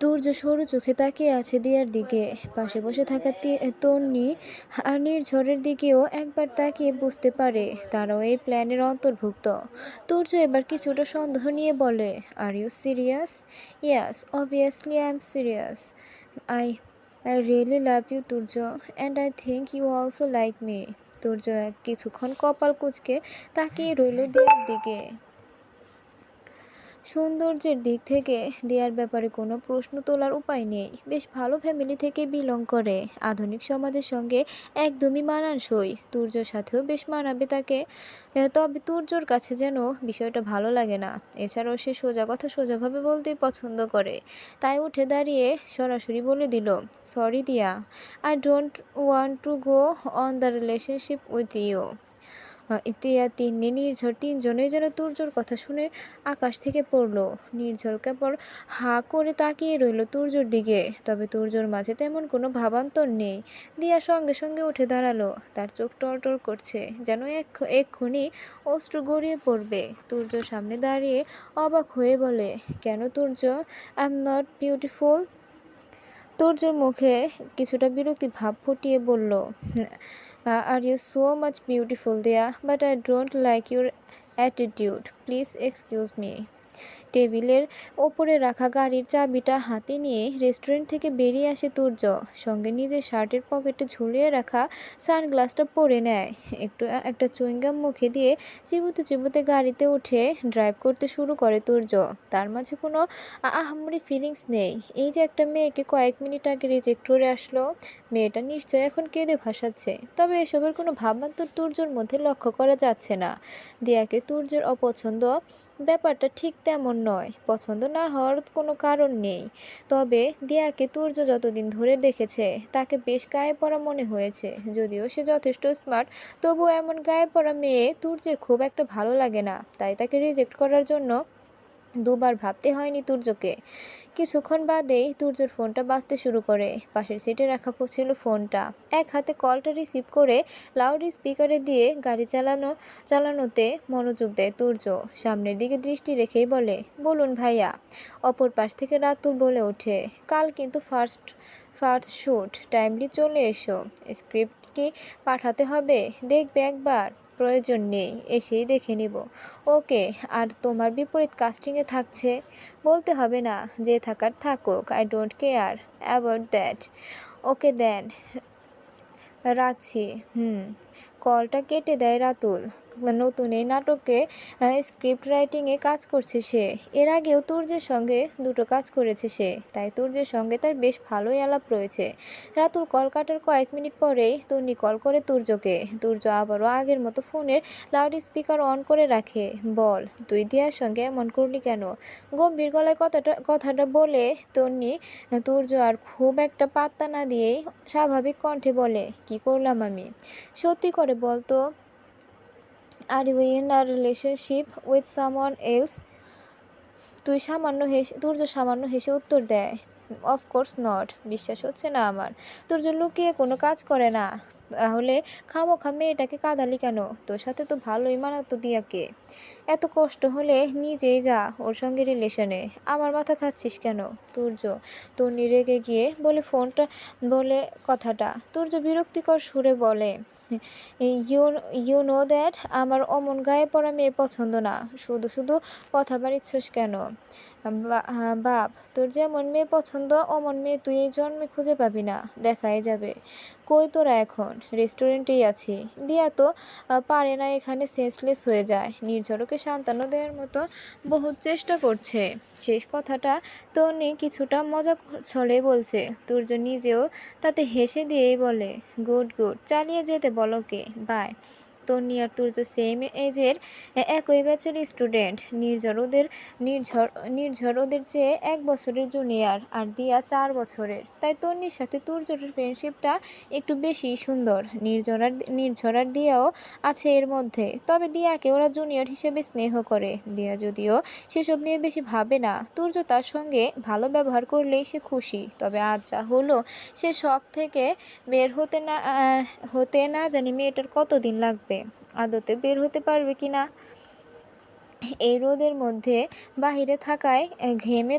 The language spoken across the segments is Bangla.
তুর্য সরু চোখে তাকিয়ে আছে দিয়ার দিকে। পাশে বসে থাকা তন্নি আর নির্ঝরের দিকেও একবার তাকিয়ে বুঝতে পারে তারাও এই প্ল্যানের অন্তর্ভুক্ত। তুর্য এবার কিছুটা সন্দেহ নিয়ে বলে, are you serious? Yes, obviously I am serious. I I really love you Turya, and I think you also like me. Turya কিছুক্ষণ কপাল কুঁচকে তাকিয়ে রইল দিয়ার দিকে। সৌন্দর্যের দিক থেকে দিয়ার ব্যাপারে কোনো প্রশ্ন তোলার উপায় নেই। বেশ ভালো ফ্যামিলি থেকে বিলং করে, আধুনিক সমাজের সঙ্গে একদমই মানানসই। তুর্যর সাথেও বেশ মানাবে তাকে। তবে তুর্যর কাছে যেন বিষয়টা ভালো লাগে না। এছাড়াও সে সোজা কথা সোজাভাবে বলতেই পছন্দ করে। তাই উঠে দাঁড়িয়ে সরাসরি বলে দিল, sorry Diya, I don't want to go on the relationship with you. Itiya, Tinni, নির্ঝর তিনজনেই যেন তুর্যর কথা শুনে আকাশ থেকে পড়ল। নির্ঝর কেবল হা করে তাকিয়ে রইল তুর্যর দিকে। তবে তুর্যর মাঝে তেমন কোনো ভাবান্তর নেই। দিয়া সঙ্গে সঙ্গে উঠে দাঁড়ালো। তার চোখ টলটল করছে, যেন এক্ষুনি অশ্রু গড়িয়ে পড়বে। তুর্যর সামনে দাঁড়িয়ে অবাক হয়ে বলে, কেন Turjo, I am not beautiful? তুর্যর মুখে কিছুটা বিরক্তি ভাব ফুটিয়ে বলল, are you so much beautiful Diya, but I don't like your attitude, please excuse me. টেবিলের ওপরে রাখা গাড়ির চাবিটা হাতে নিয়ে রেস্টুরেন্ট থেকে বেরিয়ে আসে তুর্য। সঙ্গে নিজের শার্টের পকেটে ঝুলিয়ে রাখা সানগ্লাসটা পরে নেয়। একটা চুইংগাম মুখে দিয়ে চিবুতে চিবুতে গাড়িতে উঠে ড্রাইভ করতে শুরু করে তুর্য। তার মাঝে কোনো আহামরি ফিলিংস নেই। এই যে একটা মেয়েকে কয়েক মিনিট আগে রিজেক্ট করে আসলো, মেয়েটা নিশ্চয় এখন কেঁদে ভাসাচ্ছে। তবে এসবের কোনো ভাবান্তর তুর্যর মধ্যে লক্ষ্য করা যাচ্ছে না। দিয়াকে তুর্যের অপছন্দ, ব্যাপারটা ঠিক তেমন নয়। পছন্দ না হওয়ার কোনো কারণ নেই। তবে দিয়াকে তুর্য যতদিন ধরে দেখেছে তাকে বেশ গায়ে পড়া মনে হয়েছে। যদিও সে যথেষ্ট স্মার্ট, তবুও এমন গায়ে পড়া মেয়ে তুর্যের খুব একটা ভালো লাগে না। তাই তাকে রিজেক্ট করার জন্য দুবার ভাবতে হয়নি তুর্যকে। কিছুক্ষণ বাদেই তুর্যর ফোনটা বাজতে শুরু করে। পাশের সিটে রাখা ছিল ফোনটা। এক হাতে কলটা রিসিভ করে লাউড স্পিকারে দিয়ে গাড়ি চালানোতে মনোযোগ দেয় তুর্য। সামনের দিকে দৃষ্টি রেখেই বলে, বলুন ভাইয়া। অপর পাশ থেকে রাতুল বলে ওঠে, কাল কিন্তু ফার্স্ট শ্যুট, টাইমলি চলে এসো। স্ক্রিপ্ট কি পাঠাতে হবে? দেখবে একবার? প্রয়োজন নেই, এসেই দেখে নিব। ওকে। আর তোমার বিপরীত কাস্টিংয়ে থাকছে? বলতে হবে না, যে থাকার থাকুক, I don't care about that. Okay then, রাখছি। কলটা কেটে দেয় রাতুল। নতুন এই নাটকে স্ক্রিপ্ট রাইটিংয়ে কাজ করছে সে। এর আগেও তুর্যের সঙ্গে দুটো কাজ করেছে সে, তাই তুর্যের সঙ্গে তার বেশ ভালোই আলাপ রয়েছে। রাতুল কল কাটার কয়েক মিনিট পরেই তন্নি কল করে তুর্যকে। তুর্য আবারও আগের মতো ফোনের লাউড স্পিকার অন করে রাখে। বল, তুই দিয়ার সঙ্গে এমন করলি কেন? গম্ভীর গলায় কথাটা বলে তন্নি। তুর্য আর খুব একটা পাত্তা না দিয়েই স্বাভাবিক কণ্ঠে বলে, কি করলাম আমি? সত্যি করে বলতো, are you in a relationship with someone else? Turya সামান্য হেসে উত্তর দেয়, অফকোর্স নট। বিশ্বাস হচ্ছে না আমার? তুর্য লুকিয়ে কোনো কাজ করে না। তাহলে খামোখা মেয়েটাকে কাঁদালি কেন? তোর সাথে তো ভালোই মানাতো দিয়াকে। এত কষ্ট হলে নিজেই যা ওর সঙ্গে রিলেশনে। আমার মাথা খাচ্ছিস কেন? তুর্য। তন্নি রেগে গিয়ে বলে কথাটা। তুর্য বিরক্তিকর সুরে বলে, ইউ ইউ নো দ্যাট আমার অমন গায়ে পড়া মেয়ে পছন্দ না। শুধু শুধু কথা বাড়িচ্ছস কেন? বাপ, তোর যেমন মেয়ে পছন্দ অমন মেয়ে তুই এই জন্মে খুঁজে পাবি না। দেখাই যাবে। কই তোরা এখন? রেস্টুরেন্টেই আছি। দিয়া তো পারে না, এখানে সেন্সলেস হয়ে যায়। নির্ঝরকে সান্ত্বনা দেওয়ার মতো বহুত চেষ্টা করছে। শেষ কথাটা তন্নি কিছুটা মজা ছলে বলছে। তুর্য নিজেও তাতে হেসে দিয়েই বলে, গুড গুড, চালিয়ে যেতে বলো কে। বাই। তন্নি আর তুর্য সেম এজের, একই ব্যাচের স্টুডেন্ট। নির্ঝর ওদের চেয়ে 1 বছরের জুনিয়র, আর দিয়া 4 বছরের। তাই তন্নির সাথে তুর্যর ফ্রেন্ডশিপটা একটু বেশি সুন্দর। নির্ঝর আর দিয়াও আছে এর মধ্যে। তবে দিয়াকে ওরা জুনিয়র হিসেবে স্নেহ করে। দিয়া যদিও সেসব নিয়ে বেশি ভাবে না। তুর্য তার সঙ্গে ভালো ব্যবহার করলেই সে খুশি। তবে আজ যা হলো, সে শখ থেকে বের হতে না জানি মেয়েটার কতদিন লাগবে। আদতে বের হতে পারবে কিনা। এই রোদের মধ্যে বাহিরে থাকায় ঘেমে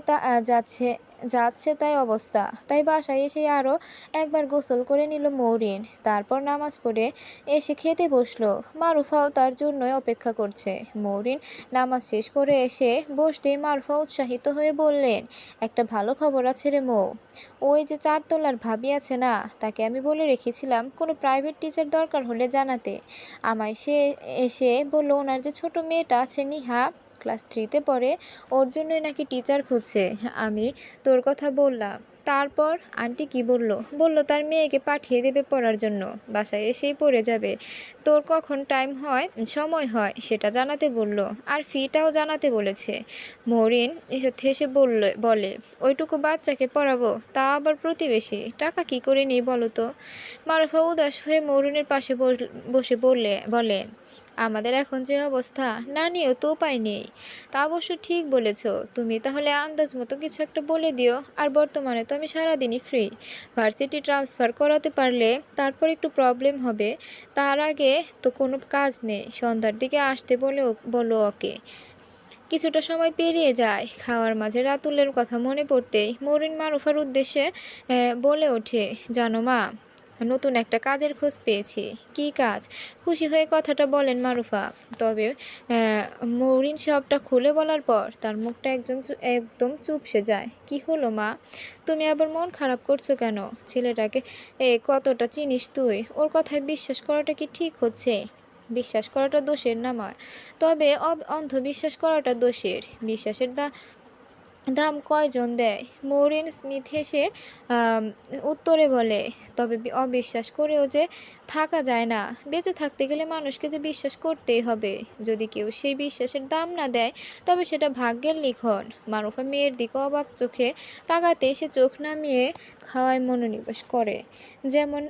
যাচ্ছে যাচ্ছে তাই অবস্থা। তাই বাসায় এসে আরও একবার গোসল করে নিল মৌরিন। তারপর নামাজ পড়ে এসে খেতে বসলো। মারুফাও তার জন্যই অপেক্ষা করছে। মৌরিন নামাজ শেষ করে এসে বসতেই মারুফা উৎসাহিত হয়ে বললেন, একটা ভালো খবর আছে রে মৌ। ওই যে 4 তলার ভাবি আছে না, তাকে আমি বলে রেখেছিলাম কোনো প্রাইভেট টিচার দরকার হলে জানাতে। আমায় সে এসে বলল ওনার যে ছোট মেয়েটা আছে নিহা, ক্লাস 3-তে পড়ে, ওর জন্যই নাকি টিচার খুঁজছে। আমি তোর কথা বললাম। তারপর আন্টি কি বলল? বলল তার মেয়েকে পাঠিয়ে দেবে পড়ার জন্য, বাসায় এসেই পড়ে যাবে। তোর কখন সময় হয় সেটা জানাতে বলল, আর ফিটাও জানাতে বলেছে। মরিন এসব হেসে বলে, ওইটুকু বাচ্চাকে পড়াবো, তা আবার প্রতিবেশী, টাকা কি করে নেই বলো তো? মারুফা উদাস হয়ে মরিনের পাশে বসে বলেন, আমাদের এখন যে অবস্থা, না নিয়েও তো উপায় নেই। তা অবশ্য ঠিক বলেছ তুমি। তাহলে আন্দাজ মতো কিছু একটা বলে দিও। আর বর্তমানে তো আমি সারাদিনই ফ্রি। ভার্সিটি ট্রান্সফার করাতে পারলে তারপর একটু প্রবলেম হবে। তার আগে তো কোনো কাজ নেই। সন্ধ্যার দিকে আসতে বলো ওকে। কিছুটা সময় পেরিয়ে যায়। খাওয়ার মাঝে রাতুলের কথা মনে পড়তেই মরিন মারুফার উদ্দেশ্যে বলে ওঠে, জানো মা, নতুন একটা কাজের খোঁজ পেয়েছি। কি কাজ? খুশি হয়ে কথাটা বলেন মারুফা। তবে মরিন সবটা খুলে বলার পর তার মুখটা একদম চুপসে যায়। কি হলো মা? তুমি আবার মন খারাপ করছো কেন? ছেলেটাকে কতটা চিনিস তুই? ওর কথায় বিশ্বাস করাটা কি ঠিক হচ্ছে? বিশ্বাস করাটা দোষের না মা, তবে অন্ধবিশ্বাস করাটা দোষের। বিশ্বাসের দাম কয়জন দেয়? মরিন স্মিথ হেসে উত্তরে বলে, তবে অবিশ্বাস করেও যে থাকা যায় না। বেঁচে থাকতে গেলে মানুষকে যে বিশ্বাস করতেই হবে। যদি কেউ সেই বিশ্বাসের দাম না দেয়, তবে সেটা ভাগ্যের লিখন। মারুফা মেয়ের দিকে অবাক চোখে তাকাতে সে চোখ নামিয়ে খাওয়ায় মনোনিবেশ করে। যেমন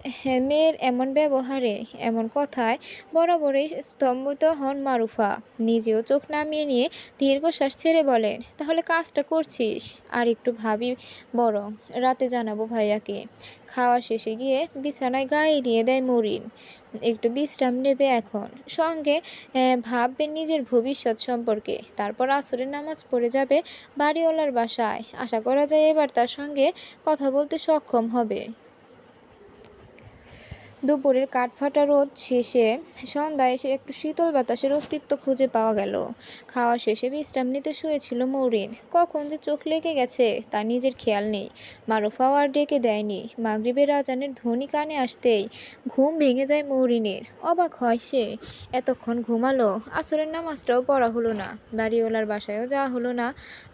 মেয়ের এমন ব্যবহারে, এমন কথায় বরাবরই স্তম্ভিত হন মারুফা। নিজেও চোখ নামিয়ে নিয়ে দীর্ঘশ্বাস ছেড়ে বলেন, তাহলে কাজটা করছিস? আর একটু ভাবি বরং, রাতে জানাবো ভাইয়াকে। খাওয়া শেষে গিয়ে বিছানায় গায়ে দিয়ে দেয় মরিন। একটু বিশ্রাম নেবে এখন, সঙ্গে ভাববে নিজের ভবিষ্যৎ সম্পর্কে। তারপর আসরের নামাজ পড়ে যাবে বাড়িওয়ালার বাসায়। আশা করা যায় এবার তার সঙ্গে কথা বলতে সক্ষম হবে। দুপুরের কাঠফাটা রোদ শেষে সন্ধ্যায় এসে একটু শীতল বাতাসের অস্তিত্ব খুঁজে পাওয়া গেল। খাওয়া শেষে বিশ্রাম নিতে শুয়েছিল মৌরিন। কখন যে চোখ লেগে গেছে তা নিজের খেয়াল নেই। মারুফাও আর ডেকে দেয়নি। মাগরিবের আজানের ধ্বনি কানে আসতেই ঘুম ভেঙে যায় মৌরিনের। অবাক হয় সে, এতক্ষণ ঘুমালো, আসরের নামাজটাও পড়া হলো না, বাড়িওয়ালার বাসায়ও যাওয়া হলো না।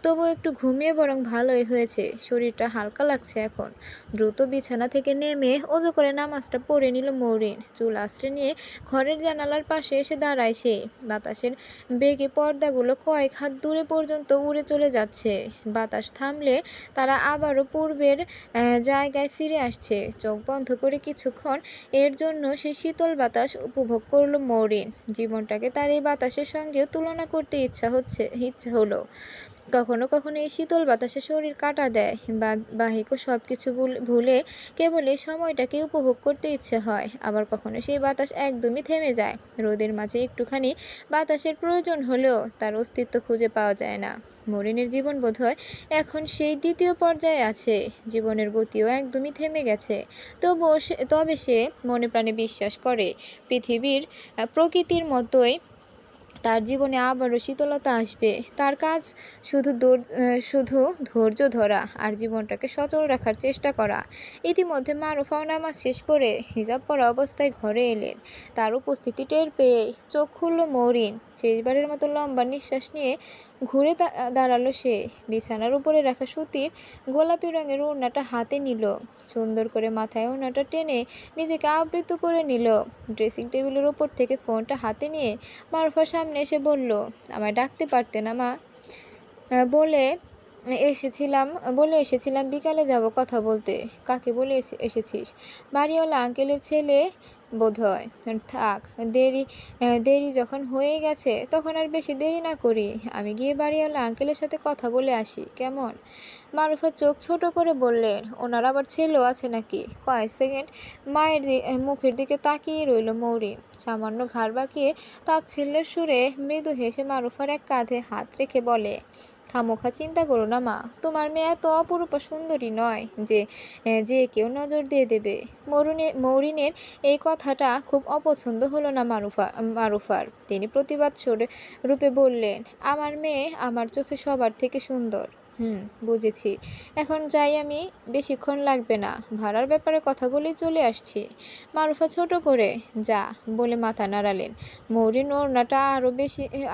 তবু একটু ঘুমিয়ে বরং ভালোই হয়েছে, শরীরটা হালকা লাগছে এখন। দ্রুত বিছানা থেকে নেমে ওযু করে নামাজটা পড়ে নিল মৌরিন। চুল আঁচড়ে নিয়ে ঘরের জানালার পাশে এসে দাঁড়ায় সে। বাতাসের বেগে পর্দাগুলো কয়েক হাত দূরে পর্যন্ত উড়ে চলে যাচ্ছে। বাতাস থামলে তারা আবারও পূর্বের জায়গায় ফিরে আসছে। চোখ বন্ধ করে কিছুক্ষণ এর জন্য সে শীতল বাতাস উপভোগ করল মৌরিন। জীবনটাকে তার এই বাতাসের সঙ্গেও তুলনা করতে ইচ্ছা হলো। কখনো কখনো এই শীতল বাতাসে শরীর কাটা দেয়। বাহিক সব কিছু ভুলে কেবল এই সময়টাকে উপভোগ করতে ইচ্ছে হয়। আবার কখনো সেই বাতাস একদমই থেমে যায়। রোদের মাঝে একটুখানি বাতাসের প্রয়োজন হলেও তার অস্তিত্ব খুঁজে পাওয়া যায় না। মরিনের জীবন বোধহয় এখন সেই দ্বিতীয় পর্যায়ে আছে। জীবনের গতিও একদমই থেমে গেছে। তবে সে মনে প্রাণে বিশ্বাস করে প্রকৃতির মতোই তার জীবনে আবারও শীতলতা আসবে। তার কাজ শুধু ধৈর্য ধরা আর জীবনটাকে সচল রাখার চেষ্টা করা। ইতিমধ্যে মারুফাও নামাজ শেষ করে হিজাব পরা অবস্থায় ঘরে এলেন। তার উপস্থিতি টের পেয়ে চোখ খুলল মৌরিন। শেষবারের মতো লম্বা নিঃশ্বাস নিয়ে ঘুরে দাঁড়ালো সে। বিছানার উপরে রাখা সুতির গোলাপি রঙের ওড়নাটা হাতে নিল। সুন্দর করে মাথায় ওড়নাটা টেনে নিজেকে আবৃত করে নিল। ড্রেসিং টেবিলের ওপর থেকে ফোনটা হাতে নিয়ে মারুফার সামনে এসে বলল, আমায় ডাকতে পারতে না মা? বলে এসেছিলাম বিকালে যাব কথা বলতে। কাকে বলে এসেছিস? বাড়িওয়ালা আঙ্কেলের ছেলে বোধহয়। থাক, দেরি যখন হয়ে গেছে তখন আর বেশি দেরি না করি। আমি গিয়ে বাড়িওয়ালা আঙ্কেলের সাথে কথা বলে আসি, কেমন? মারুফা চোখ ছোট করে বললেন, ওনার আবার ছেলেও আছে নাকি? কয়েক সেকেন্ড মায়ের মুখের দিকে তাকিয়ে রইল মৌরিন। সামান্য ঘাড় বাঁকিয়ে তাচ্ছিল্যের সুরে মৃদু হেসে মারুফার এক কাঁধে হাত রেখে বলে, খামোখা চিন্তা করো না মা, তোমার মেয়ে এত অপরূপা সুন্দরী নয় যে যে কেউ নজর দিয়ে দেবে। মৌরিনের এই কথাটা খুব অপছন্দ হলো না মারুফার। তিনি প্রতিবাদ রূপে বললেন, আমার মেয়ে আমার চোখে সবার থেকে সুন্দর। বুঝেছি, এখন যাই আমি, বেশিক্ষণ লাগবে না, ভাড়ার ব্যাপারে কথা বলেই চলে আসছি। মারুফা ছোট করে যা বলে মাথা নাড়ালেন। মৌরিন ওড়নাটা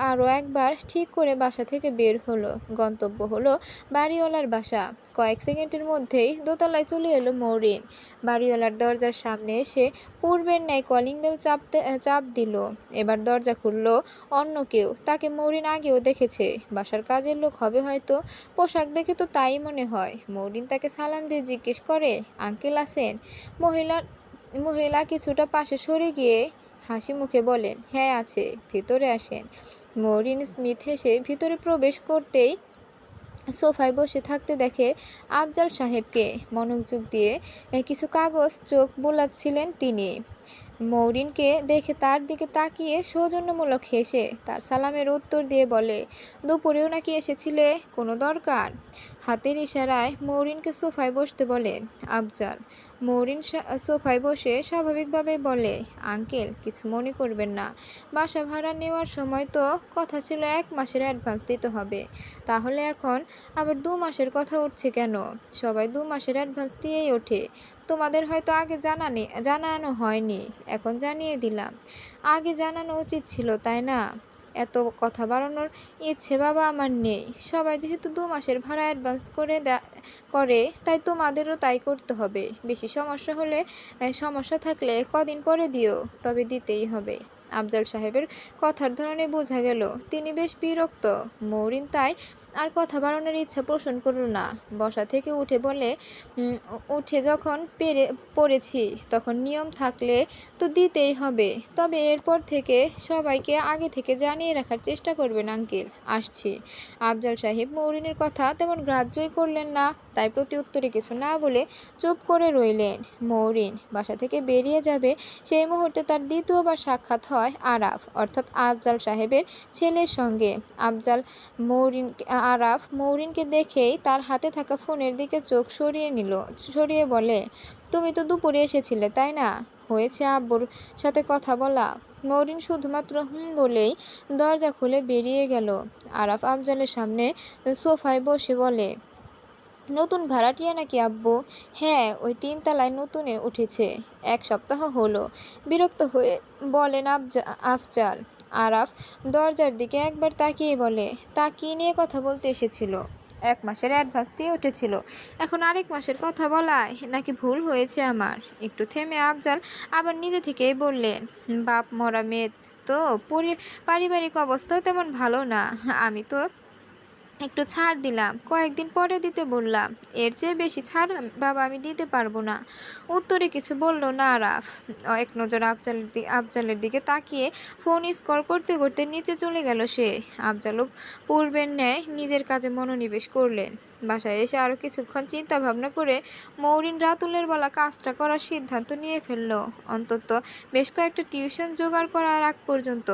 আরও একবার ঠিক করে বাসা থেকে বের হলো। গন্তব্য হলো বাড়িওয়ালার বাসা। কয়েক সেকেন্ডের মধ্যেই দোতলায় চলে এলো মৌরিন। বাড়িওয়ালার দরজার সামনে এসে পূর্বের ন্যায় কলিং বেল চাপ দিল। এবার দরজা খুলল অন্য কেউ। তাকে মৌরিন আগেও দেখেছে, বাসার কাজের লোক হবে হয়তো। পোশাক দেখে তো তাই মনে হয়। মৌরিন তাকে সালাম দিয়ে জিজ্ঞেস করে, আঙ্কেল আছেন? মহিলা কিছুটা পাশে সরে গিয়ে হাসি মুখে বলেন, হ্যাঁ আছে, ভিতরে আসেন। মরিন স্মিথ হেসে ভিতরে প্রবেশ করতেই সোফায় বসে থাকতে দেখে আফজাল সাহেবকে। মনোযোগ দিয়ে কিছু কাগজ চোখ বোলাচ্ছিলেন তিনি। মৌরিনকে দেখে তার দিকে তাকিয়ে সৌজন্যমূলক হেসে তার সালামের উত্তর দিয়ে বলে, দুপুরেও নাকি এসেছিলে, কোনো দরকার? হাতের ইশারায় মৌরিনকে সোফায় বসতে বলেন আফজাল। মৌরিন সোফায় বসে স্বাভাবিকভাবে বলে, আঙ্কেল কিছু মনে করবেন না, বাসা ভাড়া নেওয়ার সময় তো কথা ছিল 1 মাসের অ্যাডভান্স দিতে হবে, তাহলে এখন আবার 2 মাসের কথা উঠছে কেন? সবাই 2 মাসের অ্যাডভান্স দিয়েই ওঠে। তোমাদের হয়তো আগে জানানো হয়নি, এখন জানিয়ে দিলাম। আগে জানানো উচিত ছিল, তাই না? এত কথা বাড়ানোর ইচ্ছে বাবা আমার নেই। সবাই যেহেতু 2 মাসের ভাড়া অ্যাডভান্স করে তাই তোমাদেরও তাই করতে হবে। বেশি সমস্যা থাকলে কদিন পরে দিও, তবে দিতেই হবে। আফজাল সাহেবের কথার ধরনে বোঝা গেল তিনি বেশ বিরক্ত। মৌরিন তাই আর কথা বাড়ানোর ইচ্ছা পোষণ করল না। বসা থেকে উঠে যখন পড়েছি তখন নিয়ম থাকলে তো দিতেই হবে, তবে এরপর থেকে সবাইকে আগে থেকে জানিয়ে রাখার চেষ্টা করবেন আঙ্কেল। আসছি। আফজাল সাহেব মৌরিনের কথা তেমন গ্রাহ্যই করলেন না, তাই প্রতি উত্তরে কিছু না বলে চুপ করে রইলেন। মৌরিন বাসা থেকে বেরিয়ে যাবে সেই মুহূর্তে তার দ্বিতীয়বার সাক্ষাৎ হয় আরাফ অর্থাৎ আফজাল সাহেবের ছেলের সঙ্গে। আরাফ মৌরিনকে দেখেই তার হাতে থাকা ফোনের দিকে চোখ সরিয়ে বলে, তুমি তো দুপুরে এসেছিলে তাই না? হয়েছে আব্বুর সাথে কথা বলা? মৌরিন শুধুমাত্র বলেই দরজা খুলে বেরিয়ে গেল। আরাফ আফজালের সামনে সোফায় বসে বলে, নতুন ভাড়াটিয়া নাকি আব্বু? হ্যাঁ, ওই 3 তলায় নতুনে উঠেছে, 1 সপ্তাহ হলো। বিরক্ত হয়ে বলেন আফজাল। আরাফ দরজার দিকে একবার তাকিয়ে বলে, তা কি নিয়ে কথা বলতে এসেছিল? 1 মাসের অ্যাডভান্স দিয়ে উঠেছিল, এখন আরেক মাসের কথা বলায় নাকি ভুল হয়েছে আমার? একটু থেমে আফজাল আবার নিজে থেকেই বললেন, বাপ মরা মেয়ে তো, পারিবারিক অবস্থাও তেমন ভালো না, আমি তো একটু ছাড় দিলাম, কয়েকদিন পরে দিতে বললাম, এর চেয়ে বেশি ছাড় বাবা আমি দিতে পারবো না। উত্তরে কিছু বলল না আরাফ। এক নজর আফজালের দিকে তাকিয়ে ফোন স্ক্রল করতে করতে নিচে চলে গেল সে। আফজালও পূর্বের ন্যায় নিজের কাজে মনোনিবেশ করলেন। বাসায় এসে আরও কিছুক্ষণ চিন্তা ভাবনা করে মৌরিন রাতুলের বলা কাজটা করার সিদ্ধান্ত নিয়ে ফেলল। অন্তত বেশ কয়েকটা টিউশন জোগাড় করার আগ পর্যন্ত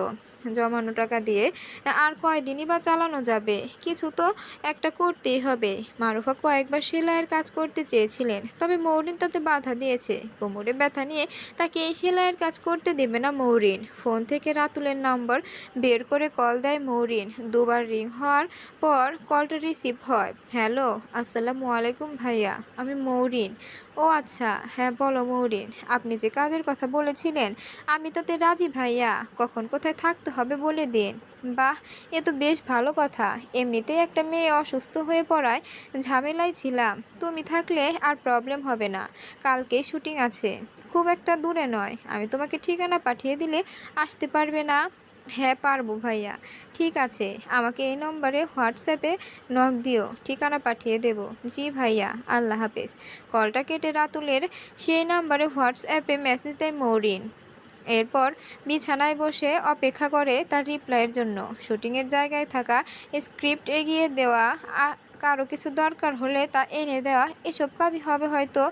জমানো টাকা দিয়ে আর কয়দিনই বা চালানো যাবে? কিছু তো একটা করতেই হবে। মারুফা কয়েকবার সেলাইয়ের কাজ করতে চেয়েছিলেন, তবে মৌরিন তাতে বাধা দিয়েছে। কোমরে ব্যথা নিয়ে তাকে এই সেলাইয়ের কাজ করতে দেবে না মৌরিন। ফোন থেকে রাতুলের নম্বর বের করে কল দেয় মৌরিন। দুবার রিং হওয়ার পর কলটা রিসিভ হয়। হ্যালো, আসসালামু আলাইকুম ভাইয়া, আমি মৌরিন। ও আচ্ছা, হ্যাঁ বলো মৌরিন, আপনি যে কাজের কথা বলেছিলেন আমি তাতে রাজি ভাইয়া, কখন কোথায় থাকতে হবে বলে দিন। বাহ, এ তো বেশ ভালো কথা। এমনিতেই একটা মেয়ে অসুস্থ হয়ে পড়ায় ঝামেলায় ছিলাম, তুমি থাকলে আর প্রবলেম হবে না। কালকেই শুটিং আছে, খুব একটা দূরে নয়, আমি তোমাকে ঠিকানা পাঠিয়ে দিলে আসতে পারবে না? হ্যাঁ পারবো ভাইয়া। ঠিক আছে, আমাকে এই নম্বরে হোয়াটসঅ্যাপে নক দিও, ঠিকানা পাঠিয়ে দেব। জি ভাইয়া, আল্লাহ হাফেজ। কলটা কেটে রাতুলের সেই নম্বরে হোয়াটসঅ্যাপে মেসেজ দেয় মৌরিন। এরপর বিছানায় বসে অপেক্ষা করে তার রিপ্লাইয়ের জন্য। শুটিংয়ের জায়গায় থাকা স্ক্রিপ্ট এগিয়ে দেওয়া, কারো কিছু দরকার হলে তা এনে দেওয়া, এসব কাজই হবে হয়তো।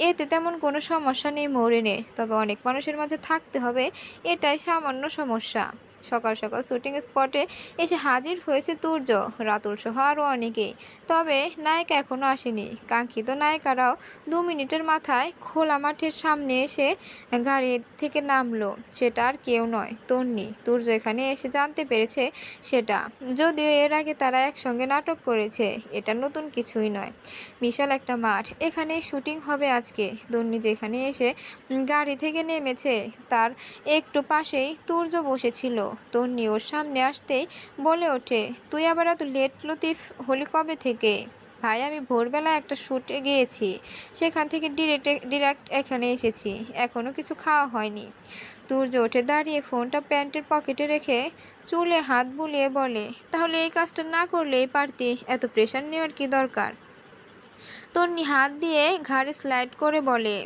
এতে তেমন কোনো সমস্যা নেই মৌরিনের, তবে অনেক মানুষের মাঝে থাকতে হবে, এটাই সামান্য সমস্যা। সকাল সকাল শুটিং স্পটে এসে হাজির হয়েছে তুর্য, রাতুল সহ আরও অনেকেই। তবে নায়িকা এখনও আসেনি। কাঙ্ক্ষিত নায়িকারাও 2 মিনিটের মাথায় খোলা মাঠের সামনে এসে গাড়ি থেকে নামলো। সেটা আর কেউ নয়, তন্নি। তুর্য এখানে এসে জানতে পেরেছে সেটা। যদিও এর আগে তারা একসঙ্গে নাটক করেছে, এটা নতুন কিছুই নয়। বিশাল একটা মাঠ, এখানেই শুটিং হবে আজকে। তন্নি যেখানে এসে গাড়ি থেকে নেমেছে তার একটু পাশেই তুর্য বসেছিল। তন্নি ওর সামনে আসতেই বলে ওঠে, তুই আবার এত লেট লতিফ হলি কবে থেকে? ভাই, আমি ভোরবেলা একটা শ্যুটে গিয়েছি, সেখান থেকে ডিরেক্ট এখানে এসেছি, এখনও কিছু খাওয়া হয়নি। তুর্য উঠে দাঁড়িয়ে ফোনটা প্যান্টের পকেটে রেখে চুলে হাত বুলিয়ে বলে, তাহলে এই কাজটা না করলেই পারতি, এত প্রেশার নেওয়ার কি দরকার? তন্নি হাত দিয়ে ঘাড়ে স্লাইড করে বলে,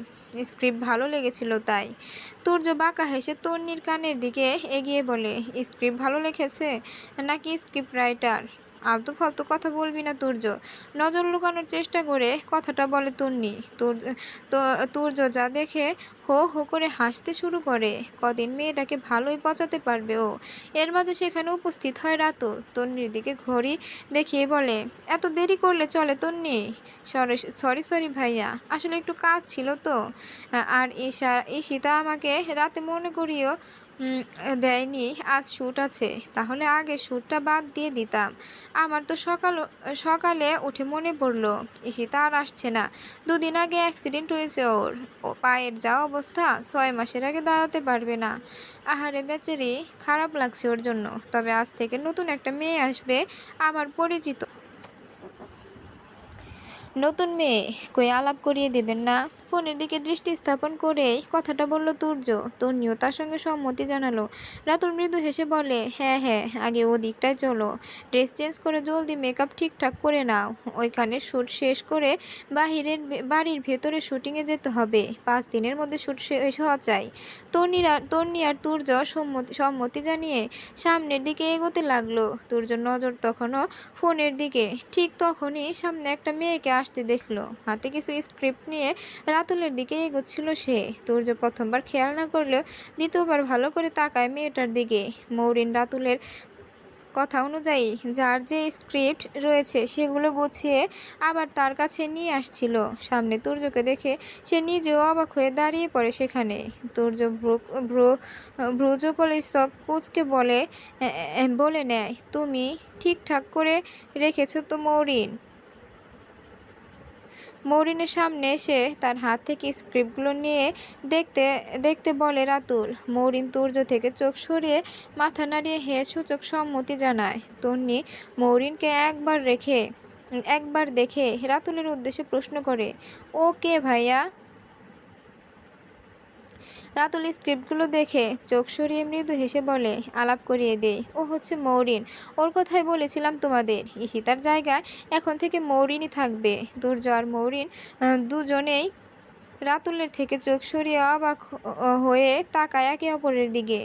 স্ক্রিপ্ট ভালো লেগেছিল তাই। তুর্য বাঁকা হেসে তন্নির কানের দিকে এগিয়ে বলে, স্ক্রিপ্ট ভালো লিখেছে নাকি স্ক্রিপ্ট রাইটার? আলতু ফালতু কথা বলবি না তুর্য। নজর লুকানোর চেষ্টা করে কথাটা বলে তন্নি। তুর্য যা দেখে হো হো করে হাসতে শুরু করে। কদিন মেয়েটাকে ভালোই পচাতে পারবে ও। এর মাঝে সেখানে উপস্থিত হয় রাতুল। তন্নির দিকে ঘড়ি দেখিয়ে বলে, এত দেরি করলে চলে তন্নি? সরি সরি ভাইয়া, আসলে একটু কাজ ছিল তো। আর ঈশিতা আমাকে রাতে মনে করিও দেয়নি আজ শ্যুট আছে, তাহলে আগে শ্যুটটা বাদ দিয়ে দিতাম। আমার তো সকালে উঠে মনে পড়লো ঈশিতা আর আসছে না। 2 দিন আগে অ্যাক্সিডেন্ট হয়েছে ওর। ও পায়ের যা অবস্থা, 6 মাসের আগে দাঁড়াতে পারবে না। আহারে বেচারি, খারাপ লাগছে ওর জন্য। তবে আজ থেকে নতুন একটা মেয়ে আসবে, আমার পরিচিত নতুন মেয়ে, কই আলাপ করিয়ে দেবেন না? ফোনের দিকে দৃষ্টি স্থাপন করেই কথাটা বলল তুর্য। তন্নিও তার সঙ্গে সম্মতি জানালো। রাতুল মৃদু হেসে বলে, হ্যাঁ হ্যাঁ, আগে ও দিকটায় চলো। ড্রেস চেঞ্জ করে জলদি মেকআপ ঠিকঠাক করে নাও। ওইখানে শ্যুট শেষ করে বাড়ির ভেতরে শুটিংয়ে যেতে হবে। 5 দিনের মধ্যে শ্যুট শেষ হওয়া চাই। তন্নি আর তুর্য সম্মতি জানিয়ে সামনের দিকে এগোতে লাগলো। তুর্যর নজর তখনও ফোনের দিকে। ঠিক তখনই সামনে একটা মেয়েকে আসতে দেখলো। হাতে কিছু স্ক্রিপ্ট নিয়ে রাতুলের দিকে এগোচ্ছিল সে। তুর্য প্রথমবার খেয়াল না করলেও দ্বিতীয়বার ভালো করে তাকায় মেয়েটার দিকে। মৌরিন রাতুলের কথা অনুযায়ী যার যে স্ক্রিপ্ট রয়েছে সেগুলো গুছিয়ে আবার তার কাছে নিয়ে আসছিল। সামনে তুর্যকে দেখে সে নিজেও অবাক হয়ে দাঁড়িয়ে পড়ে সেখানে। তুর্য ভ্রুজকলিসক কুচকে বলে নেয়, তুমি ঠিকঠাক করে রেখেছো তো মৌরিন? মৌরিনের সামনে এসে তার হাত থেকে স্ক্রিপ্টগুলো নিয়ে দেখতে দেখতে বলে রাতুল। মৌরিন তুর্য থেকে চোখ সরিয়ে মাথা নাড়িয়ে সূচক সম্মতি জানায়। তন্নি মৌরিনকে একবার দেখে রাতুলের উদ্দেশ্যে প্রশ্ন করে, ও কে ভাইয়া? রাতুল স্ক্রিপ্টগুলো দেখে চোখ সরিয়ে মৃদু হেসে বলে, আলাপ করিয়ে দে, ও হচ্ছে মৌরিন। ওর কথাই বলেছিলাম তোমাদের, ঈশিতার জায়গায় এখন থেকে মৌরিনই থাকবে। দুর্য আর মৌরিন দুজনেই রাতুলের থেকে চোখ সরিয়ে অবাক হয়ে তাকায় একে অপরের দিকে।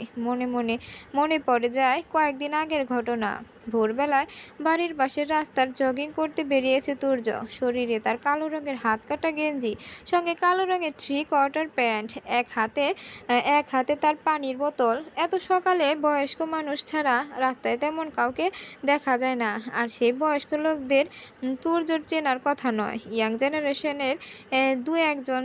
মনে পড়ে যায় কয়েকদিন আগের ঘটনা। ভোরবেলায় বাড়ির পাশের রাস্তার জগিং করতে বেরিয়েছে তুর্য। শরীরে তার কালো রঙের হাত কাটা গেঞ্জি, সঙ্গে কালো রঙের 3/4 প্যান্ট। এক হাতে তার পানির বোতল। এত সকালে বয়স্ক মানুষ ছাড়া রাস্তায় তেমন কাউকে দেখা যায় না। আর সেই বয়স্ক লোকদের তুর্যর চেনার কথা নয়। ইয়াং জেনারেশনের 2-1 জন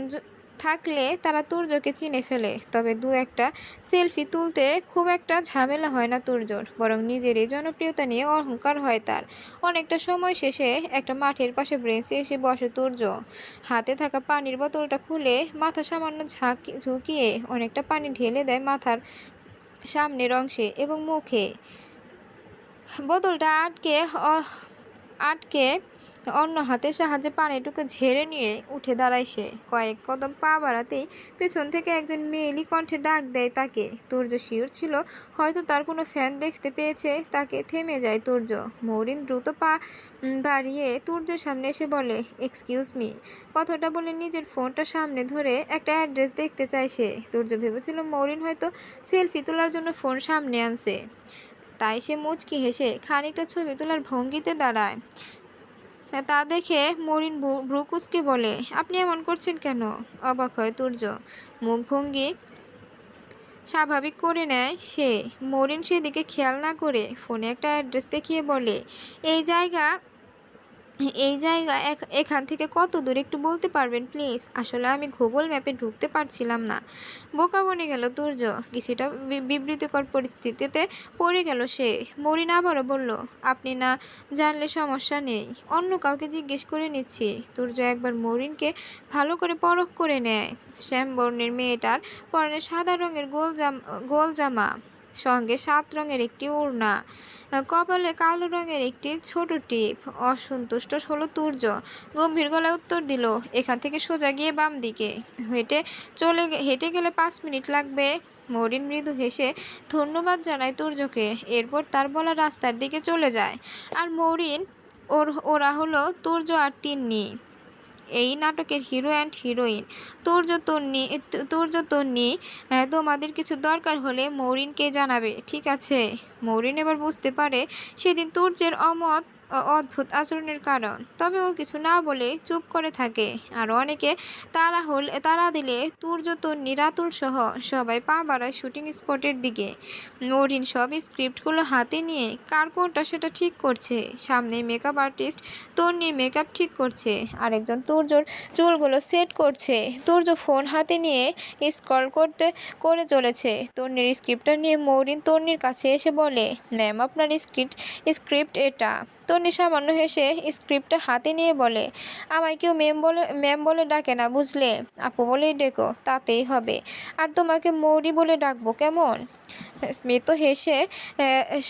থাকলে তারা তুর্যকে চিনে ফেলে। তবে 2-1টা সেলফি তুলতে খুব একটা ঝামেলা হয় না তুর্যর, বরং নিজের এই জনপ্রিয়তা নিয়ে অহংকার হয় তার। অনেকটা সময় শেষে একটা মাঠের পাশে বেঞ্চে এসে বসে তুর্য। হাতে থাকা পানির বোতলটা খুলে মাথা সামান্য ঝুঁকিয়ে অনেকটা পানি ঢেলে দেয় মাথার সামনের অংশে এবং মুখে। বোতলটা আটকে অন্য হাতের সাহায্যে পানিটুকু ঝেড়ে নিয়ে উঠে দাঁড়ায় সে। কয়েক কদম পা বাড়াতেই পেছন থেকে একজন মেয়েলি কণ্ঠে ডাক দেয় তাকে। তুর্য শিওর ছিল হয়তো তার কোনো ফ্যান দেখতে পেয়েছে তাকে। থেমে যায় তুর্য। মৌরিন দ্রুত পা বাড়িয়ে তুর্যের সামনে এসে বলে, এক্সকিউজ মি। কথাটা বলে নিজের ফোনটা সামনে ধরে একটা অ্যাড্রেস দেখতে চায় সে। তুর্য ভেবেছিল মৌরিন হয়তো সেলফি তোলার জন্য ফোন সামনে আনছে, তাই সে মুচকি হেসে খানিকটা ছবি তোলার ভঙ্গিতে দাঁড়ায়। তা দেখে মরিন ভ্রু কুঁচকে বলে, আপনি এমন করছেন কেন? অবাক হয় তুর্য। মুখভঙ্গি স্বাভাবিক করে নেয় সে। মরিন সেদিকে খেয়াল না করে ফোনে একটা অ্যাড্রেস দেখিয়ে বলে, এই জায়গা এখান থেকে কত দূর একটু বলতে পারবেন প্লিজ? আসলে আমি গুগল ম্যাপে ঢুকতে পারছিলাম না। বোকা বনে গেল তুর্য। কিছুটা বিব্রতকর পরিস্থিতিতে পড়ে গেল সে। মরিন আবারও বলল, আপনি না জানলে সমস্যা নেই, অন্য কাউকে জিজ্ঞেস করে নিচ্ছি। তুর্য একবার মরিনকে ভালো করে পরখ করে নেয়। শ্যামবর্ণের মেয়েটার পরনে সাদা রঙের গোল জামা, সঙ্গে 7 রঙের একটি ওড়না, কপালে কালো রঙের একটি ছোট টিপ। অসন্তুষ্ট হলো তুর্য। গম্ভীর গলায় উত্তর দিল, এখান থেকে সোজা গিয়ে বাম দিকে। হেঁটে গেলে 5 মিনিট লাগবে। মরিন মৃদু হেসে ধন্যবাদ জানায় তুর্যকে। এরপর তার বলা রাস্তার দিকে চলে যায়। আর মরিন ওরা হলো তুর্য আর তিন্নি, এই নাটকের হিরো অ্যান্ড হিরোইন। তুর্য তন্নি, তোমাদের কিছু দরকার হলে মৌরিনকে জানাবে, ঠিক আছে? মৌরিন এবার বুঝতে পারে সেদিন তুর্যের অদ্ভুত আচরণের কারণ। তবে ও কিছু না বলে চুপ করে থাকে। আর অনেকে তারা দিলে তুর্য, তন্নি, রাতুল সহ সবাই পা বাড়ায় শুটিং স্পটের দিকে। মৌরিন সব স্ক্রিপ্টগুলো হাতে নিয়ে কার কোনটা সেটা ঠিক করছে। সামনে মেকআপ আর্টিস্ট তন্নির মেকআপ ঠিক করছে, আরেকজন তুর্যর চুলগুলো সেট করছে। তুর্য ফোন হাতে নিয়ে স্ক্রল করে চলেছে। তন্নির স্ক্রিপ্টটা নিয়ে মৌরিন তন্নির কাছে এসে বলে, ম্যাম আপনার স্ক্রিপ্ট এটা। তন্নি সামান্য হেসে স্ক্রিপ্টটা হাতে নিয়ে বলে, আমায় কেউ ম্যাম বলে ডাকে না বুঝলে, আপু বলেই ডেকো, তাতেই হবে। আর তোমাকে মৌরি বলে ডাকবো কেমন? স্মিত হেসে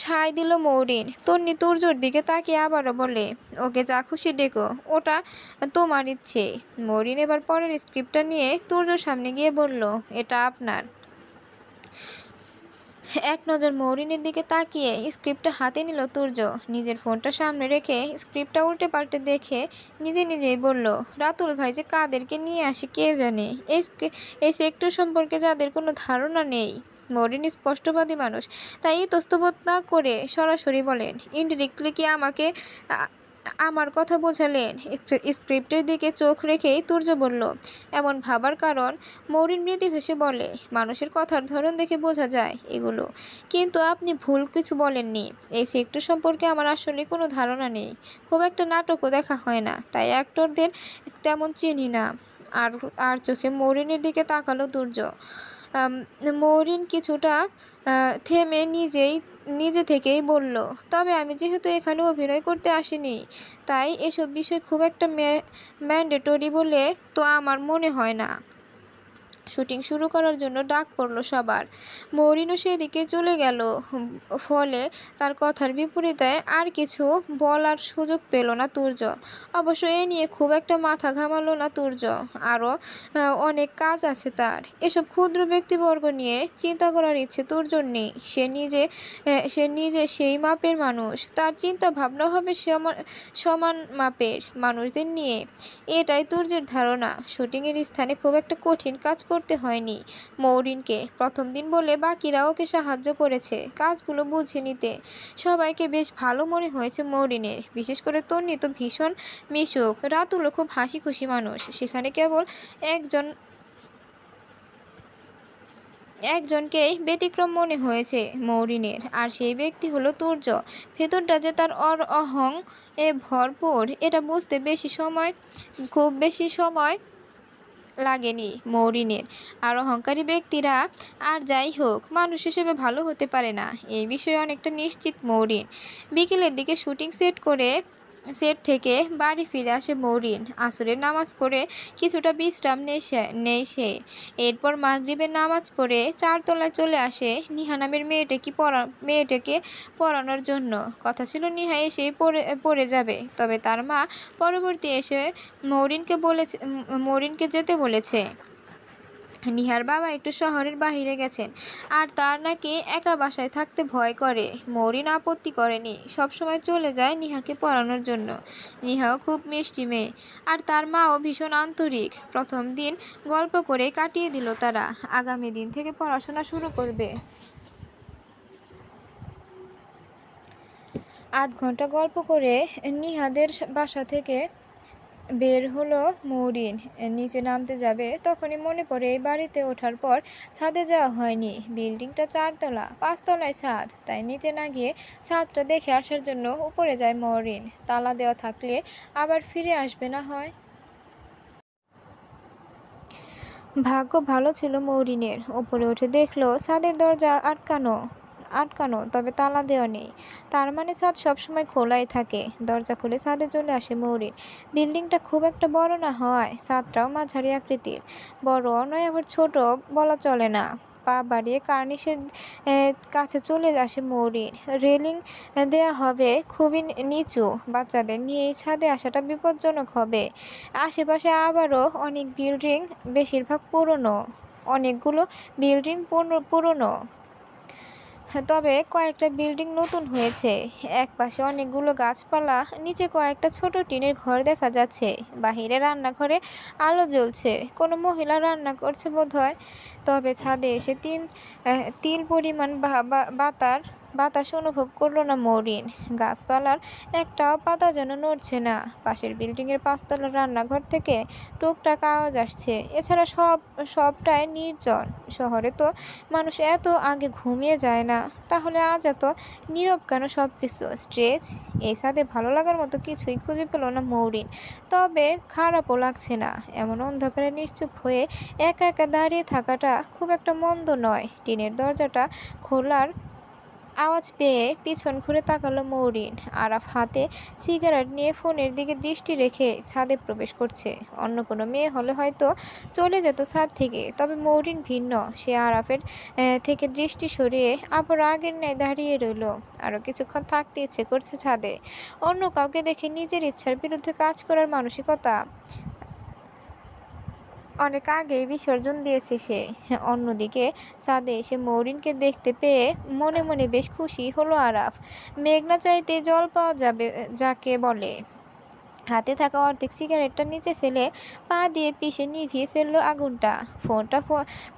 সায় দিল মৌরিন। তন্নি তুর্যর দিকে তাকিয়ে আবারও বলে, ওকে যা খুশি ডেকো, ওটা তোমার ইচ্ছে। মৌরিন এবার পরের স্ক্রিপ্টটা নিয়ে তুর্যর সামনে গিয়ে বলল, এটা আপনার। এক নজর মৌরিনের দিকে তাকিয়ে স্ক্রিপ্টটা হাতে নিল তুর্য। নিজের ফোনটা সামনে রেখে স্ক্রিপ্টটা উল্টে পাল্টে দেখে নিজেই বলল, রাতুল ভাই যে কাদেরকে নিয়ে আসে কে জানে, এই সেক্টর সম্পর্কে যাদের কোনো ধারণা নেই। মরিন স্পষ্টবাদী মানুষ, তাই ইতস্তত না করে সরাসরি বলেন, ইনডিরেক্টলি কি আমাকে আমার কথা বোঝালেন? স্ক্রিপ্টের দিকে চোখ রেখেই তুর্য বলল, এমন ভাবার কারণ? মৌরিন মৃদু হেসে বলে, মানুষের কথার ধরন দেখে বোঝা যায় এগুলো। কিন্তু আপনি ভুল কিছু বলেননি। এই সেক্টর সম্পর্কে আমার আসলে কোনো ধারণা নেই। খুব একটা নাটকও দেখা হয় না, তাই অ্যাক্টরদের তেমন চিনি না। আর আর চোখে মৌরিনের দিকে তাকালো তুর্য। মৌরিন কিছুটা থেমে নিজে থেকেই বলল, তবে আমি যেহেতু এখানে অভিনয় করতে আসিনি, তাই এসব বিষয় খুব একটা ম্যান্ডেটরি বলে তো আমার মনে হয় না। শুটিং শুরু করার জন্য ডাক পড়ল সবার। মৌরিনও সেদিকে চলে গেল। ফলে তার কথার বিপরীতে আর কিছু বলার সুযোগ পেল না তুর্য। অবশ্য এ নিয়ে খুব একটা মাথা ঘামালো না তুর্য। আরও অনেক কাজ আছে তার। এসব ক্ষুদ্র ব্যক্তিবর্গ নিয়ে চিন্তা করার ইচ্ছে তুর্যর নেই। সে নিজে সেই মাপের মানুষ। তার চিন্তা ভাবনা হবে সমান মাপের মানুষদের নিয়ে। এটাই তুর্যের ধারণা। শুটিংয়ের স্থানে খুব একটা কঠিন কাজ করতে হয়নি মৌরিনকে। প্রথম দিন বলে বাকিরা ওকে সাহায্য করেছে কাজগুলো বুঝে নিতে। সবাইকে বেশ ভালো মনে হয়েছে মৌরিনের। বিশেষ করে তন্নি তো ভীষণ মিশুক। রাতুলও খুব হাসি খুশি মানুষ। সেখানে কেবল একজনকেই ব্যতিক্রম মনে হয়েছে মৌরিনের, আর সেই ব্যক্তি হলো তুর্য। ভেতরটা যে তার অহং ভরপুর, এটা বুঝতে খুব বেশি সময় লাগেনি মৌরিনের। আর অহংকারী ব্যক্তিরা আর যাই হোক মানুষ হিসেবে ভালো হতে পারে না, এই বিষয়ে অনেকটা নিশ্চিত মৌরিন। বিকেলের দিকে শুটিং সেট থেকে বাড়ি ফিরে আসে মৌরিন। আসরের নামাজ পড়ে কিছুটা বিশ্রাম নেই সে। এরপর মাগরিবের নামাজ পড়ে 4 তলায় চলে আসে নিহা নামের মেয়েটাকে পড়ানোর জন্য। কথা ছিল নিহা এসেই পড়ে যাবে, তবে তার মা পরবর্তী এসে মৌরিনকে যেতে বলেছে। নিহার বাবা একটু শহরের বাহিরে গেছেন, আর তার নাকি একা বাসায় থাকতে ভয় করে। মৌরিন আপত্তি করেনি, সবসময় চলে যায় নিহাকে পড়ানোর জন্য। নিহাও খুব মিষ্টি মেয়ে, আর তার মাও ভীষণ আন্তরিক। প্রথম দিন গল্প করে কাটিয়ে দিল তারা। আগামী দিন থেকে পড়াশোনা শুরু করবে। আধ ঘন্টা গল্প করে নিহাদের বাসা থেকে বের হলো মৌরিন। নিচে নামতে যাবে তখনই মনে পড়ে এই বাড়িতে ওঠার পর ছাদে যাওয়া হয়নি। বিল্ডিংটা 4 তলা, 5 তলায় ছাদ, তাই নিচে না গিয়ে ছাদটা দেখে আসার জন্য উপরে যায় মৌরিন। তালা দেওয়া থাকলে আবার ফিরে আসবে না হয়। ভাগ্য ভালো ছিল মৌরিনের। ওপরে উঠে দেখলো ছাদের দরজা আটকানো আটকানো তবে তালা দেওয়া নেই। তার মানে ছাদ সবসময় খোলাই থাকে। দরজা খুলে ছাদে চলে আসে মৌরিন। বিল্ডিংটা খুব একটা বড় না হওয়ায় ছাদটাও মাঝারি আকৃতির। বড়ও নয় আবার ছোট বলা চলে না। পা বাড়িয়ে কার্নিশের কাছে চলে আসে মৌরিন। রেলিং দেয়া হবে খুবই নিচু। বাচ্চাদের নিয়ে এই ছাদে আসাটা বিপজ্জনক হবে। আশেপাশে আবারও অনেক বিল্ডিং, বেশিরভাগ পুরনো। অনেকগুলো বিল্ডিং পুরনো। তবে কয়েকটা বিল্ডিং নতুন হয়েছে। একপাশে অনেকগুলো গাছপালা, নিচে কয়েকটা ছোট টিনের ঘর দেখা যাচ্ছে। বাহিরে রান্নাঘরে আলো জ্বলছে, কোনো মহিলা রান্না করছে বোধহয়। তবে ছাদে এসে তিল পরিমাণ বাতাস অনুভব করলো না মৌরিন। গাছপালার একটাও পাতা যেন নড়ছে না। পাশের বিল্ডিংয়ের 5 তলার রান্নাঘর থেকে টুকটাক আওয়াজ আসছে। এছাড়া সবটাই নির্জন। শহরে তো মানুষ এত আগে ঘুমিয়ে যায় না, তাহলে আজ এত নীরব কেন সবকিছু? স্ট্রেচ। এই ছাদে ভালো লাগার মতো কিছুই খুঁজে পেল না মৌরিন। তবে খারাপও লাগছে না। এমন অন্ধকারে নিশ্চুপ হয়ে একা একা দাঁড়িয়ে থাকাটা খুব একটা মন্দ নয়। টিনের দরজাটা খোলার আওয়াজ পেয়ে পিছন ঘুরে তাকালো মৌরিন। আরাফ হাতে সিগারেট নিয়ে ফোনের দিকে দৃষ্টি রেখে ছাদে প্রবেশ করছে। অন্য কোনো মেয়ে হলে হয়তো চলে যেত ছাদ থেকে, তবে মৌরিন ভিন্ন। সে আরাফের থেকে দৃষ্টি সরিয়ে আবার আগের ন্যায় দাঁড়িয়ে রইল। আরও কিছুক্ষণ থাকতে ইচ্ছে করছে ছাদে। অন্য কাউকে দেখে নিজের ইচ্ছার বিরুদ্ধে কাজ করার মানসিকতা অনেক আগেই বিসর্জন দিয়েছে সে। অন্যদিকে ছাদে এসে মৌরিনকে দেখতে পেয়ে মনে মনে বেশ খুশি হলো আরাফ। মেঘনা চাইতে জল পাওয়া যাবে যাকে বলে। হাতে থাকা অর্ধেক সিগারেটটা নিচে ফেলে পা দিয়ে পিষে নিভিয়ে ফেললো আগুনটা। ফোনটা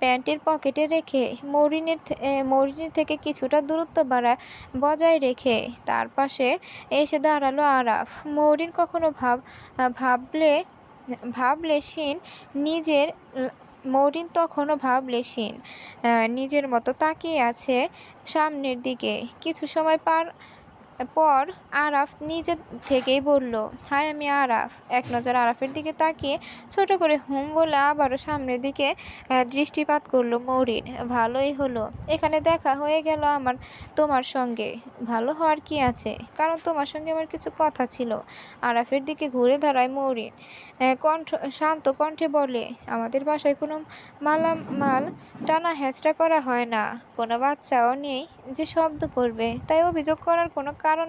প্যান্টের পকেটে রেখে মৌরিনের থেকে কিছুটা দূরত্ব বজায় রেখে তার পাশে এসে দাঁড়ালো আরাফ। মৌরিন কখনো ভাবলে ভাবলেশীন নিজের মৌরিন তখনও ভাবলেশীন নিজের মতো তাকিয়ে আছে সামনের দিকে। কিছু সময় পর আরাফ নিজে থেকেই বলল, হাই আমি আরাফ। এক নজর আরাফের দিকে তাকিয়ে ছোট করে হুম বলে আবারও সামনের দিকে দৃষ্টিপাত করলো মৌরিন। ভালোই হলো এখানে দেখা হয়ে গেল তোমার সঙ্গে। ভালো হওয়ার কি আছে, কারণ তোমার সঙ্গে আমার কিছু কথা ছিল। আরাফের দিকে ঘুরে দাঁড়ায় মৌরিন। শান্ত কণ্ঠে বলে, আমাদের বাসায় কোনো মালামাল টানা হেঁচড়া করা হয় না। কোনো বাচ্চাও নেই যে শব্দ করবে, তাই অভিযোগ করার কোনো কারণ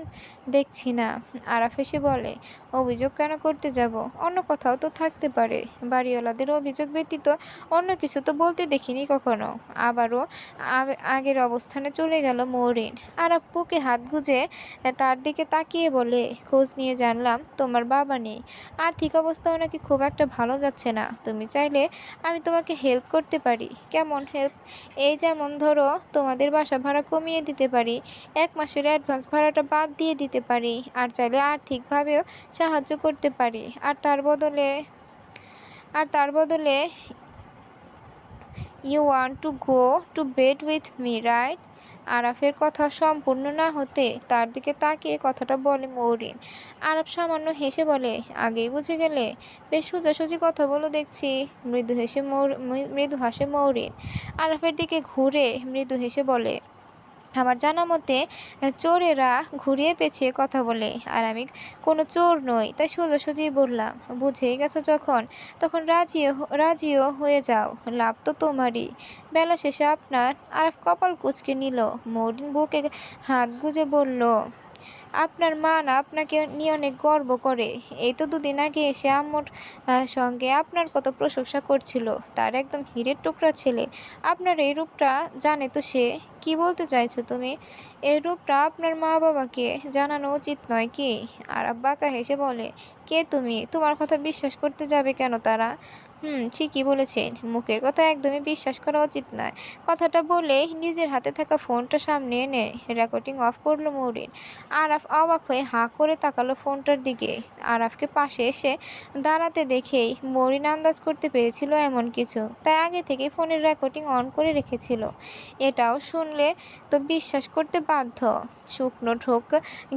দেখছি না। আরাফ এসে বলে, অভিযোগ কেন করতে যাব? অন্য কোথাও তো থাকতে পারে। বাড়িওয়ালাদের অভিযোগ ব্যতীত অন্য কিছু তো বলতে দেখিনি কখনো। আবারও আগের অবস্থানে চলে গেল মৌরিন। আরাফ বুকে হাত গুজে তার দিকে তাকিয়ে বলে, খোঁজ নিয়ে জানলাম তোমার বাবা নেই। আর্থিক অবস্থাও নাকি খুব একটা ভালো যাচ্ছে না। তুমি চাইলে আমি তোমাকে হেল্প করতে পারি। কেমন হেল্প? এই যেমন ধরো, তোমাদের বাসা ভাড়া কমিয়ে দিতে পারি, 1 মাসের অ্যাডভান্স ভাড়াটা বাদ দিয়ে দিতে পারি, আর চাইলে আর্থিকভাবেও সাহায্য করতে পারি। আর তার বদলে you want to go to bed with me, right? আরাফের কথা সম্পূর্ণ না হতে তার দিকে তাকিয়ে কথাটা বলে মৌরিন। আরাফ সামান্য হেসে বলে, আগেই বুঝে গেলে? বেশ সোজাসুজি কথা বলো দেখছি। মৃদু হাসে মৌরিন। আরাফের দিকে ঘুরে মৃদু হেসে বলে, আমার জানা মতে চোরেরা ঘুরিয়ে পেঁচিয়ে কথা বলে, আর আমি কোনো চোর নই, তাই সোজাসুজি বললাম। বুঝেই গেছো যখন, তখন রাজিও হয়ে যাও। লাভ তো তোমারই। বেলা শেষে আপনার। আরাফ কপাল কুঁচকে নিল। মৌরিন বুকে হাত গুজে বলল, আপনার মা না আপনাকে নিয়ে অনেক গর্ব করে। এই তো 2 দিন আগে এসে আম্মুর সঙ্গে আপনার কত প্রশংসা করছিল। তার একদম হীরের টুকরা ছেলে। আপনার এই রূপটা জানে তো সে। কি বলতে চাইছো তুমি? এই রূপটা আপনার মা বাবাকে জানানো উচিত নয় কি? আরাফ বাঁকা হেসে বলে, কে তুমি? তোমার কথা বিশ্বাস করতে যাবে কেন তারা? ঠিকই বলেছেন। মুখের কথা একদমই বিশ্বাস করা উচিত নয়। কথাটা বলেই নিজের হাতে থাকা ফোনটা সামনে এনে রেকর্ডিং অফ করল মৌরিন। আরাফ অবাক হয়ে হাঁ করে তাকালো ফোনটার দিকে। আরাফকে পাশে এসে দাঁড়াতে দেখেই মৌরিন আন্দাজ করতে পেরেছিল এমন কিছু। তাই আগে থেকেই ফোনের রেকর্ডিং অন করে রেখেছিল। এটাও শুনলে তো বিশ্বাস করতে বাধ্য। শুকনো ঢোক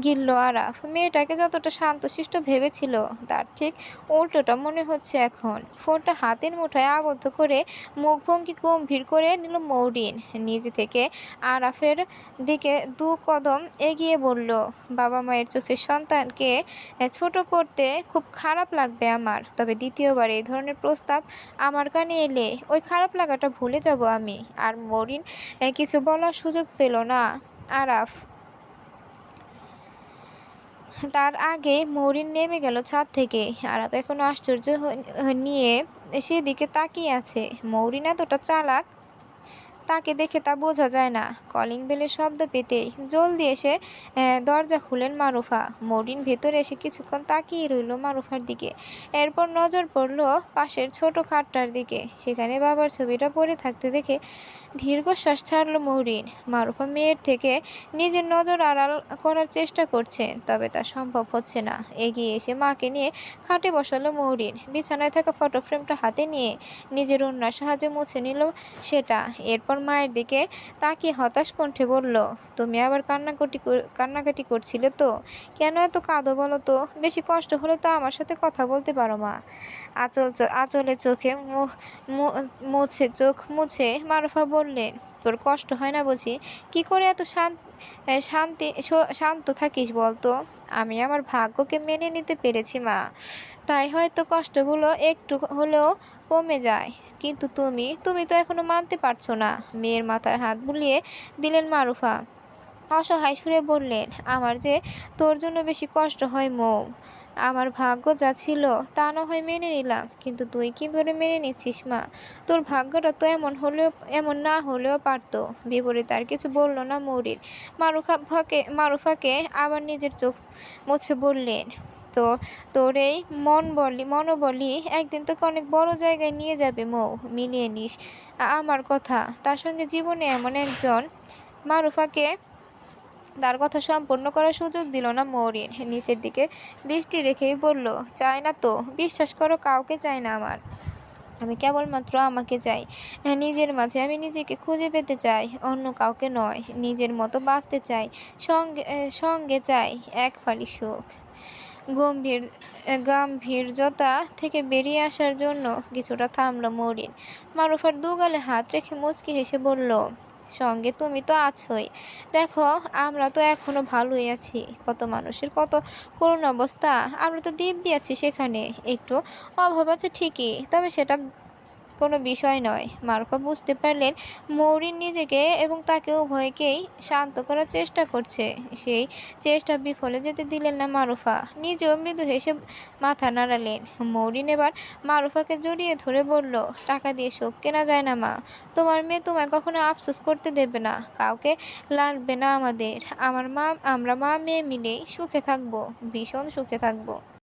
গিলল আরাফ। মেয়েটাকে যতটা শান্তশিষ্ট ভেবেছিল তার ঠিক উল্টোটা মনে হচ্ছে এখন। ফোনটা হাতের মুঠোয় আবদ্ধ করে মুখভঙ্গি গম্ভীর করে নিল মৌরিন। নিজে থেকে আরাফের দিকে দু কদম এগিয়ে বলল, বাবা মায়ের চোখের সন্তানকে ছোট করতে খুব খারাপ লাগবে আমার, তবে দ্বিতীয়বার এই ধরনের প্রস্তাব আমার কানে এলে ওই খারাপ লাগাটা ভুলে যাব আমি। আর মৌরিন কিছু বলার সুযোগ পেল না। আরাফ তার আগেই মৌরিন নেমে গেল ছাদ থেকে। আরাফ এখনো আশ্চর্য নিয়ে সেদিকে তাকিয়ে আছে। মৌরিন এতটা চালাক, তাকে দেখে তা বোঝা যায় না। কলিং বেলের শব্দ পেতেই জলদি এসে দরজা খুলেন মারুফা। মৌরিন ভেতরে এসে কিছুক্ষণ তাকিয়ে রইল মারুফার দিকে। এরপর নজর পড়ল পাশের ছোট খাটটার দিকে। সেখানে বাবার ছবিটা পড়ে থাকতে দেখে দীর্ঘশ্বাস ছাড়ল মৌরিন। মারুফা মেয়ের থেকে নিজের নজর আড়াল করার চেষ্টা করছে, তবে তা সম্ভব হচ্ছে না। এগিয়ে এসে মাকে নিয়ে খাটে বসালো মৌরিন। বিছানায় থাকা ফটো ফ্রেমটা হাতে নিয়ে নিজের ওড়নার সাহায্যে মুছে নিল সেটা। এরপর মায়ের দিকে তাকিয়ে হতাশ কণ্ঠে বলল, তুমি আবার কান্নাকাটি করছিলে তো? কেন এত কাঁদো বলো তো? বেশি কষ্ট হলে তো আমার সাথে কথা বলতে পারো মা। আঁচলে চোখে চোখ মুছে মারুফা বললেন, তোর কষ্ট হয় না বুঝি? কি করে এত শান্ত থাকিস বলতো? আমি আমার ভাগ্যকে মেনে নিতে পেরেছি মা, তাই হয়তো কষ্টগুলো একটু হলেও কমে যায়। কিন্তু তুমি তো এখনো মানতে পারছো না। মেয়ের মাথায় হাত বুলিয়ে দিলেন মারুফা। অসহায় সুরে বললেন, আমার যে তোর জন্য বেশি কষ্ট হয় মৌ। আমার ভাগ্য যা ছিল তা না হয় মেনে নিলাম, কিন্তু তুই কীভাবে মেনে নিচ্ছিস মা? তোর ভাগ্যটা তো এমন না হলেও পারতো। বিপরীত আর কিছু বলল না মৌরির। মারুফাকে আবার নিজের চোখ মুছে বললেন, তো তোর এই মনোবলই একদিন তোকে অনেক বড় জায়গায় নিয়ে যাবে মৌ। মিলিয়ে নিস আমার কথা। তার সঙ্গে জীবনে এমন একজন। মারুফাকে তার কথা সম্পূর্ণ করার সুযোগ দিল না মৌরিন। নিচের দিকে দৃষ্টি রেখেই বলল, চাই না তো? বিশ্বাস করো, কাউকে চাই না আমার। আমি কেবলমাত্র আমাকে চাই। নিজের মাঝে আমি নিজেকে খুঁজে পেতে চাই, অন্য কাউকে নয়। নিজের মতো বাঁচতে চাই। সঙ্গে চাই এক ফালি সুখ। গম্ভীর গাম্ভীর্যতা থেকে বেরিয়ে আসার জন্য কিছুটা থামল মৌরিন। মারুফার দুগালে হাত রেখে মুচকি হেসে বলল, সঙ্গে তুমি তো আছোই। দেখো, আমরা তো এখনো ভালোই আছি। কত মানুষের কত করুণ অবস্থা, আমরা তো দিব্যি আছি সেখানে। একটু অভাব আছে ঠিকই, তবে সেটা কোনো বিষয় নয়। মারুফা বুঝতে পারলেন মৌরিন নিজেকে এবং তাকে উভয়কেই শান্ত করার চেষ্টা করছে। সেই চেষ্টা বিফলে যেতে দিলেন না মারুফা। নিজেও মৃদু হেসে মাথা নাড়ালেন। মৌরিন এবার মারুফাকে জড়িয়ে ধরে বলল, টাকা দিয়ে সুখ কেনা যায় না মা। তোমার মেয়ে তোমায় কখনো আফসোস করতে দেবে না। কাউকে লাগবে না আমাদের। আমরা মা মেয়ে মিলেই সুখে থাকবো, ভীষণ সুখে থাকবো।